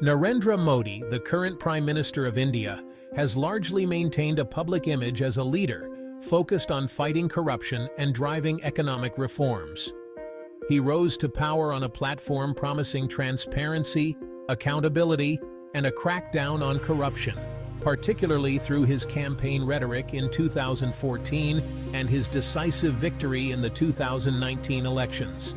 Narendra Modi, the current Prime Minister of India, has largely maintained a public image as a leader focused on fighting corruption and driving economic reforms. He rose to power on a platform promising transparency, accountability, and a crackdown on corruption, particularly through his campaign rhetoric in 2014 and his decisive victory in the 2019 elections.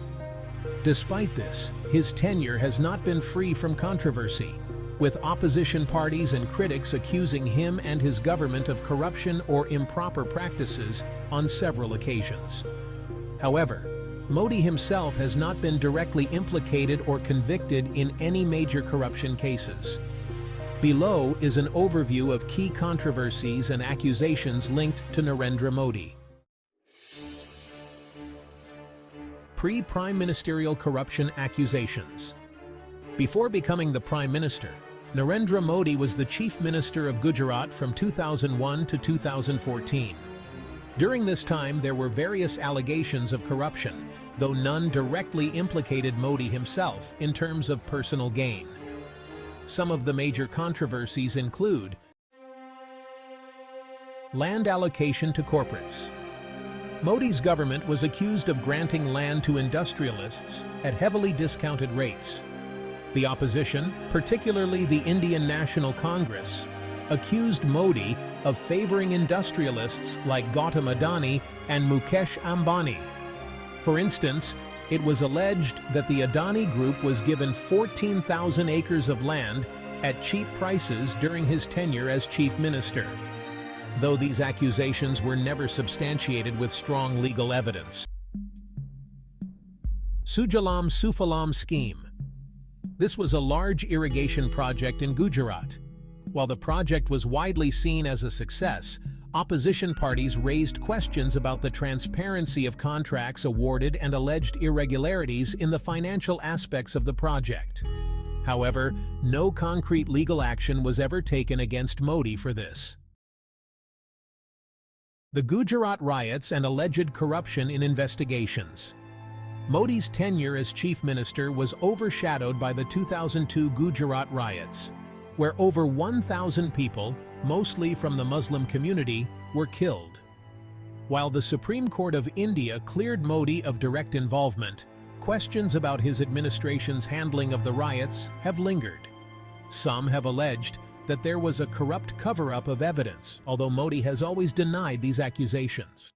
Despite this, his tenure has not been free from controversy, with opposition parties and critics accusing him and his government of corruption or improper practices on several occasions. However, Modi himself has not been directly implicated or convicted in any major corruption cases. Below is an overview of key controversies and accusations linked to Narendra Modi. Pre-prime ministerial corruption accusations. Before becoming the Prime Minister, Narendra Modi was the Chief Minister of Gujarat from 2001 to 2014. During this time, there were various allegations of corruption, though none directly implicated Modi himself in terms of personal gain. Some of the major controversies include land allocation to corporates. Modi's government was accused of granting land to industrialists at heavily discounted rates. The opposition, particularly the Indian National Congress, accused Modi of favoring industrialists like Gautam Adani and Mukesh Ambani. For instance, it was alleged that the Adani Group was given 14,000 acres of land at cheap prices during his tenure as Chief Minister, though these accusations were never substantiated with strong legal evidence. Sujalam Sufalam scheme. This was a large irrigation project in Gujarat. While the project was widely seen as a success, opposition parties raised questions about the transparency of contracts awarded and alleged irregularities in the financial aspects of the project. However, no concrete legal action was ever taken against Modi for this. The Gujarat riots and alleged corruption in investigations. Modi's tenure as Chief Minister was overshadowed by the 2002 Gujarat riots, where over 1,000 people, mostly from the Muslim community, were killed. While the Supreme Court of India cleared Modi of direct involvement, questions about his administration's handling of the riots have lingered. Some have alleged that there was a corrupt cover-up of evidence, although Modi has always denied these accusations.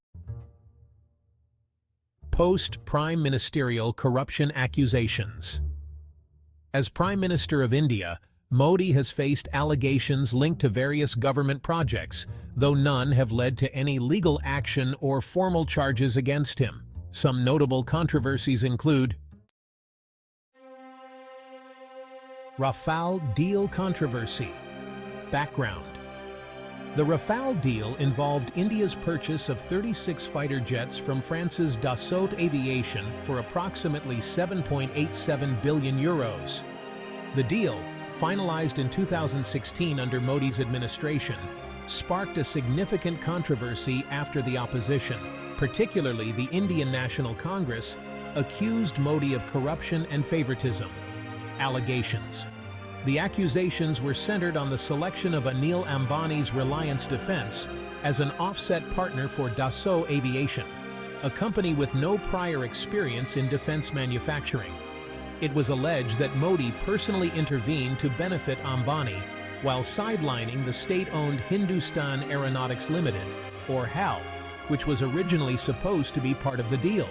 Post-prime ministerial corruption accusations. As Prime Minister of India, Modi has faced allegations linked to various government projects, though none have led to any legal action or formal charges against him. Some notable controversies include Rafale deal controversy. Background. The Rafale deal involved India's purchase of 36 fighter jets from France's Dassault Aviation for approximately €7.87 billion. The deal, finalized in 2016 under Modi's administration, sparked a significant controversy after the opposition, particularly the Indian National Congress, accused Modi of corruption and favoritism. Allegations. The accusations were centered on the selection of Anil Ambani's Reliance Defense as an offset partner for Dassault Aviation, a company with no prior experience in defense manufacturing. It was alleged that Modi personally intervened to benefit Ambani while sidelining the state-owned Hindustan Aeronautics Limited, or HAL, which was originally supposed to be part of the deal.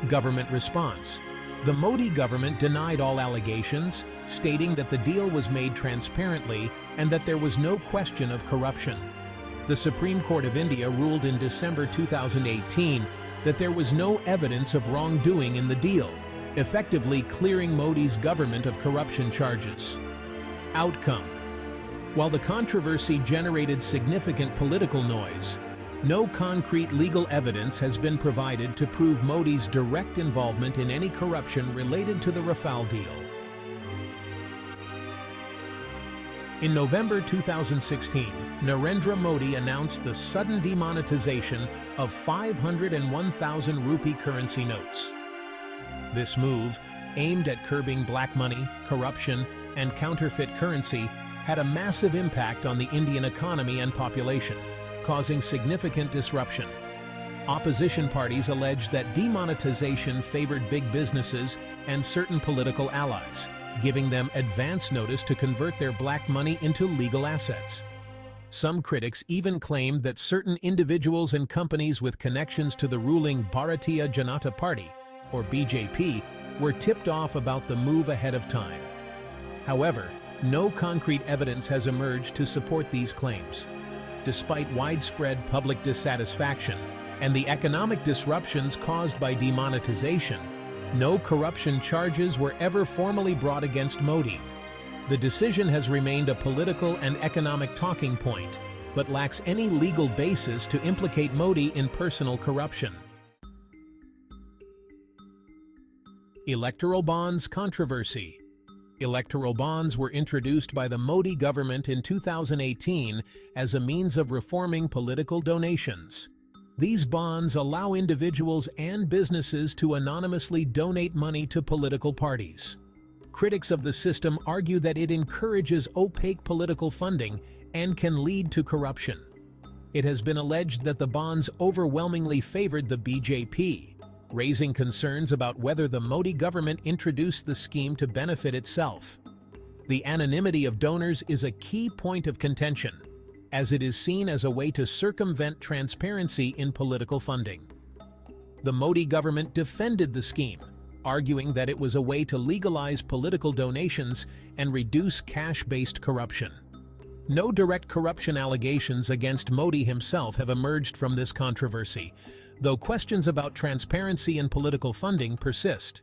Government response. The Modi government denied all allegations, stating that the deal was made transparently and that there was no question of corruption. The Supreme Court of India ruled in December 2018 that there was no evidence of wrongdoing in the deal, effectively clearing Modi's government of corruption charges. Outcome. While the controversy generated significant political noise, no concrete legal evidence has been provided to prove Modi's direct involvement in any corruption related to the Rafale deal. In November 2016, Narendra Modi announced the sudden demonetization of 501,000 rupee currency notes. This move, aimed at curbing black money, corruption, and counterfeit currency had a massive impact on the Indian economy and population, causing significant disruption. Opposition parties alleged that demonetization favored big businesses and certain political allies, giving them advance notice to convert their black money into legal assets. Some critics even claimed that certain individuals and companies with connections to the ruling Bharatiya Janata Party, or BJP, were tipped off about the move ahead of time. However, no concrete evidence has emerged to support these claims. Despite widespread public dissatisfaction and the economic disruptions caused by demonetization, no corruption charges were ever formally brought against Modi. The decision has remained a political and economic talking point, but lacks any legal basis to implicate Modi in personal corruption. Electoral bonds controversy. Electoral bonds were introduced by the Modi government in 2018 as a means of reforming political donations. These bonds allow individuals and businesses to anonymously donate money to political parties. Critics of the system argue that it encourages opaque political funding and can lead to corruption. It has been alleged that the bonds overwhelmingly favored the BJP, raising concerns about whether the Modi government introduced the scheme to benefit itself. The anonymity of donors is a key point of contention, as it is seen as a way to circumvent transparency in political funding. The Modi government defended the scheme, arguing that it was a way to legalize political donations and reduce cash-based corruption. No direct corruption allegations against Modi himself have emerged from this controversy, though questions about transparency in political funding persist.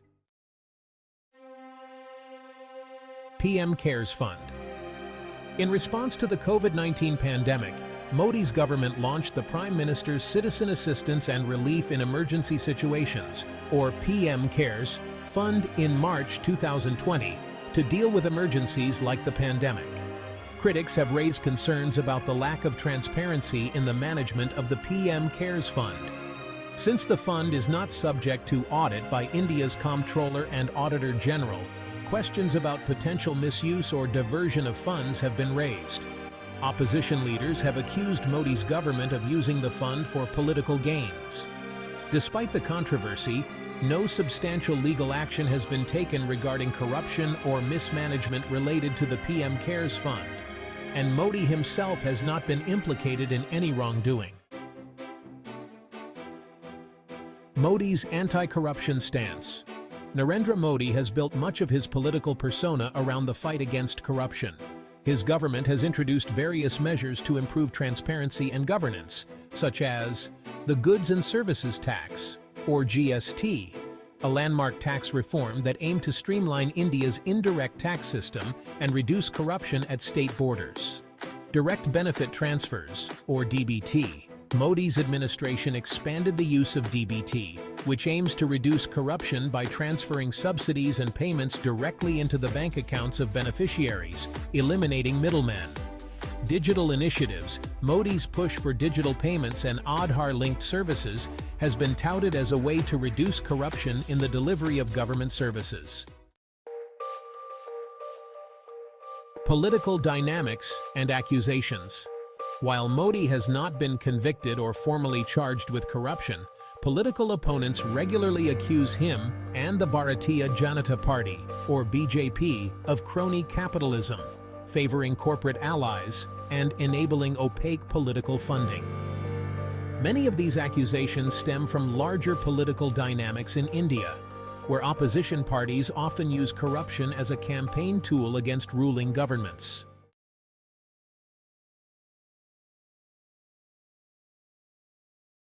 PM Cares Fund. In response to the COVID-19 pandemic, Modi's government launched the Prime Minister's Citizen Assistance and Relief in Emergency Situations, or PM Cares, Fund in March 2020 to deal with emergencies like the pandemic. Critics have raised concerns about the lack of transparency in the management of the PM Cares Fund. Since the fund is not subject to audit by India's Comptroller and Auditor General, questions about potential misuse or diversion of funds have been raised. Opposition leaders have accused Modi's government of using the fund for political gains. Despite the controversy, no substantial legal action has been taken regarding corruption or mismanagement related to the PM Cares Fund, and Modi himself has not been implicated in any wrongdoing. Modi's anti-corruption stance. Narendra Modi has built much of his political persona around the fight against corruption. His government has introduced various measures to improve transparency and governance, such as the Goods and Services Tax, or GST, a landmark tax reform that aimed to streamline India's indirect tax system and reduce corruption at state borders. Direct Benefit Transfers, or DBT. Modi's administration expanded the use of DBT, which aims to reduce corruption by transferring subsidies and payments directly into the bank accounts of beneficiaries, eliminating middlemen. Digital initiatives. Modi's push for digital payments and Aadhaar-linked services has been touted as a way to reduce corruption in the delivery of government services. Political dynamics and accusations. While Modi has not been convicted or formally charged with corruption, political opponents regularly accuse him and the Bharatiya Janata Party, or BJP, of crony capitalism, favoring corporate allies, and enabling opaque political funding. Many of these accusations stem from larger political dynamics in India, where opposition parties often use corruption as a campaign tool against ruling governments.